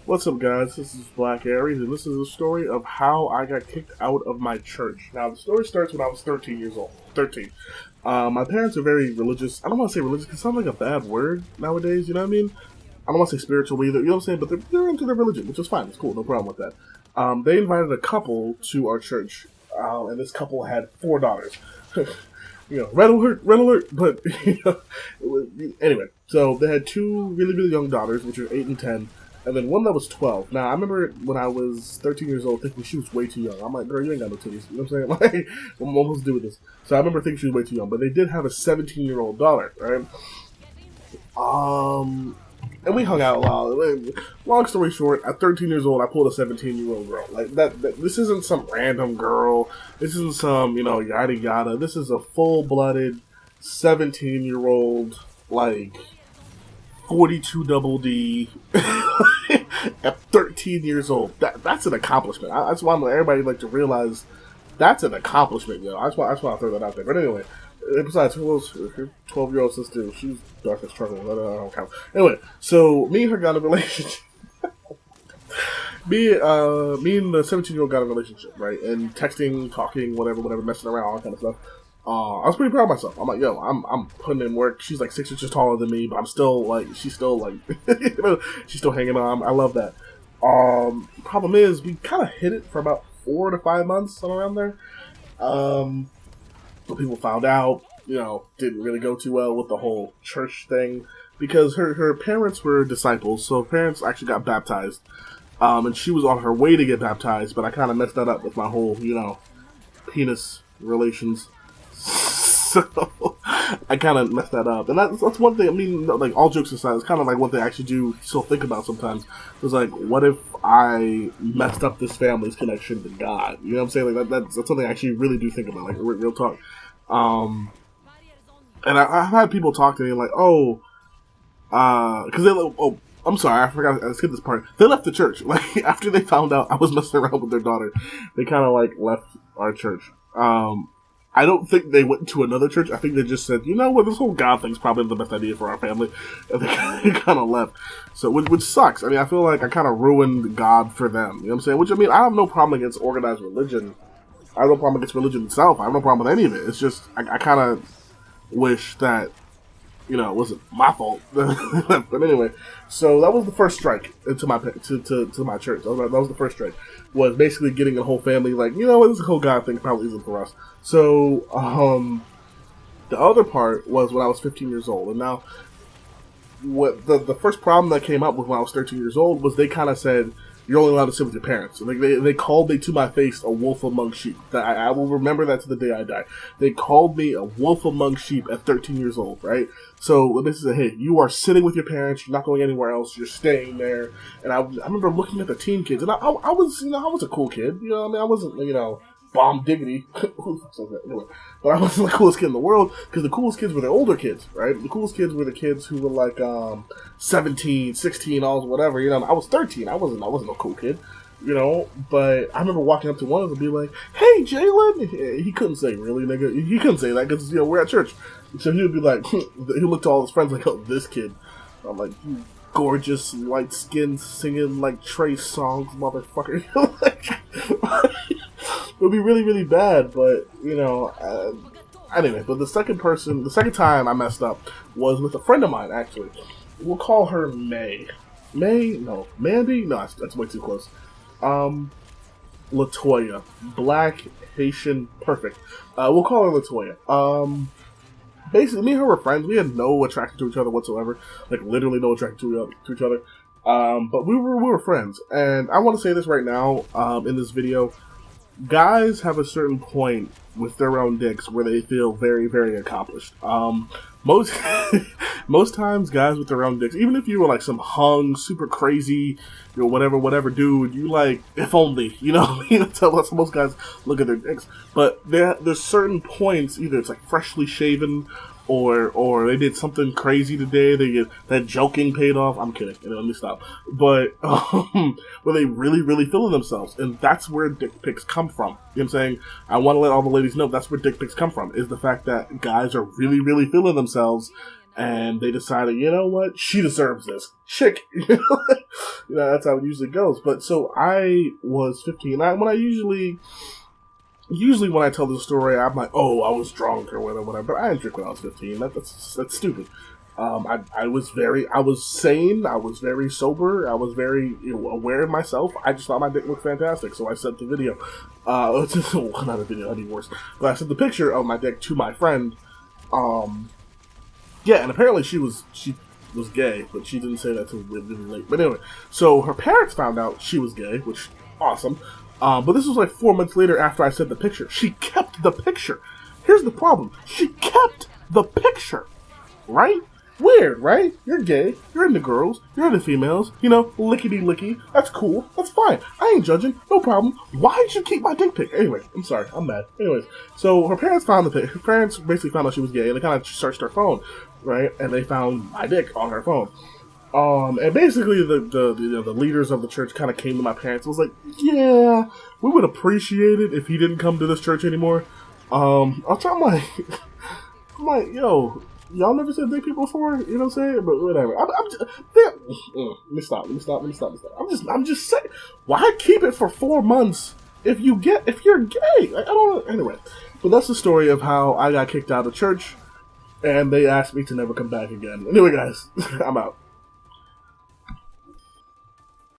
What's up, guys? This is Black Aries, and this is a story of how I got kicked out of my church. Now, the story starts when I was 13 years old. 13. My parents are very religious. I don't want to say religious because it sounds like a bad word nowadays, you know what I mean? I don't want to say spiritual either, you know what I'm saying? But they're into their religion, which is fine. It's cool. No problem with that. They invited a couple to our church, and this couple had 4 daughters. Red alert, but, anyway. So, they had 2 really, really young daughters, which are 8 and 10. And then one that was 12. Now, I remember when I was 13 years old thinking she was way too young. I'm like, girl, you ain't got no titties. You know what I'm saying? Like, what am I supposed to do with this? So I remember thinking she was way too young. But they did have a 17-year-old daughter, right? And we hung out a lot. Long story short, at 13 years old, I pulled a 17-year-old girl. Like, this isn't some random girl. This isn't some, yada yada. This is a full-blooded 17-year-old, like, 42 double D at 13 years old. That's an accomplishment. That's why everybody like to realize that's an accomplishment, yo. I just want to throw that out there. But anyway, besides, her 12-year-old sister, she's dark as trouble. I don't count. Anyway, so me and her got a relationship. me and the 17-year-old got a relationship, right? And texting, talking, whatever, messing around, all that kind of stuff. I was pretty proud of myself. I'm like, yo, I'm putting in work. She's like 6 inches taller than me, but she's still she's still hanging on. I love that. Problem is, we kind of hit it for about 4 to 5 months, somewhere around there. But people found out, didn't really go too well with the whole church thing because her parents were disciples, so her parents actually got baptized. And she was on her way to get baptized, but I kind of messed that up with my whole, penis relations. So I kind of messed that up, and that's one thing. I mean, like all jokes aside, it's kind of like one thing I actually do still think about sometimes. It's like, what if I messed up this family's connection to God? You know what I'm saying? Like that's something I actually really do think about, like real talk. And I've had people talk to me like, because they like, I'm sorry, I forgot. I skipped this part. They left the church. Like after they found out I was messing around with their daughter, they kind of like left our church. I don't think they went to another church. I think they just said, you know what, this whole God thing's probably the best idea for our family. And they kind of left. So, which sucks. I mean, I feel like I kind of ruined God for them. You know what I'm saying? Which, I mean, I have no problem against organized religion. I have no problem against religion itself. I have no problem with any of it. It's just, I kind of wish that, it wasn't my fault. But anyway, so that was the first strike to my church. That was the first strike. Was basically getting a whole family like, this whole God thing probably isn't for us. So, the other part was when I was 15 years old. And now, what the first problem that came up with when I was 13 years old was they kind of said, you're only allowed to sit with your parents. Like they called me to my face a wolf among sheep. I will remember that to the day I die. They called me a wolf among sheep at 13 years old, right? So this is hey, you are sitting with your parents. You're not going anywhere else. You're staying there. And I remember looking at the teen kids, and I was I was a cool kid. You know what I mean? I wasn't bomb diggity. Who the fuck says that? Anyway, but I wasn't the coolest kid in the world because the coolest kids were the older kids, right? The coolest kids were the kids who were like 17, 16, all whatever. I was 13. I wasn't a cool kid, But I remember walking up to one of them and be like, "Hey, Jalen." He couldn't say really, nigga. He couldn't say that because we're at church. So he would be like, he looked to all his friends like, "Oh, this kid." I'm like, "You gorgeous, light skinned, singing like Trey songs, motherfucker." It would be really, really bad, but, anyway, but the second time I messed up was with a friend of mine, actually. We'll call her May. No. Mandy? No, that's way too close. Latoya. Black, Haitian, perfect. We'll call her Latoya. Basically, me and her were friends. We had no attraction to each other whatsoever. Like, literally no attraction to each other. But we were friends. And I want to say this right now, in this video. Guys have a certain point with their own dicks where they feel very, very accomplished. Most most times, guys with their own dicks, even if you were like some hung, super crazy, whatever dude, you like, if only, that's how most guys look at their dicks. But there's certain points, either it's like freshly shaven, or they did something crazy today. They get that joking paid off. I'm kidding. Let me stop. But where they really, really feeling themselves, and that's where dick pics come from. You know what I'm saying? I want to let all the ladies know that's where dick pics come from. Is the fact that guys are really, really feeling themselves, and they decided, you know what, she deserves this. Chick. That's how it usually goes. But so I was 15. Usually when I tell the story, I'm like, oh, I was drunk or whatever. But I didn't drink when I was 15. That's stupid. I was sane. I was very sober. I was very aware of myself. I just thought my dick looked fantastic, so I sent the video. Not a video, that'd be worse. But I sent the picture of my dick to my friend. Yeah, and apparently she was gay, but she didn't say that till really late. But anyway, so her parents found out she was gay, which awesome. But this was like 4 months later after I sent the picture. She kept the picture. Here's the problem. She kept the picture. Right? Weird, right? You're gay. You're into girls. You're into females. Lickety-licky. That's cool. That's fine. I ain't judging. No problem. Why'd you keep my dick pic? Anyway, I'm sorry. I'm mad. Anyways, so her parents found the pic. Her parents basically found out she was gay, and they kind of searched her phone, right? And they found my dick on her phone. And basically the leaders of the church kind of came to my parents and was like, yeah, we would appreciate it if he didn't come to this church anymore. I'm like, yo, y'all never said gay people before, you know what I'm saying? But whatever. Let me stop. I'm just saying, why keep it for 4 months if you're gay? Like, I don't know. Anyway, but that's the story of how I got kicked out of church, and they asked me to never come back again. Anyway, guys, I'm out.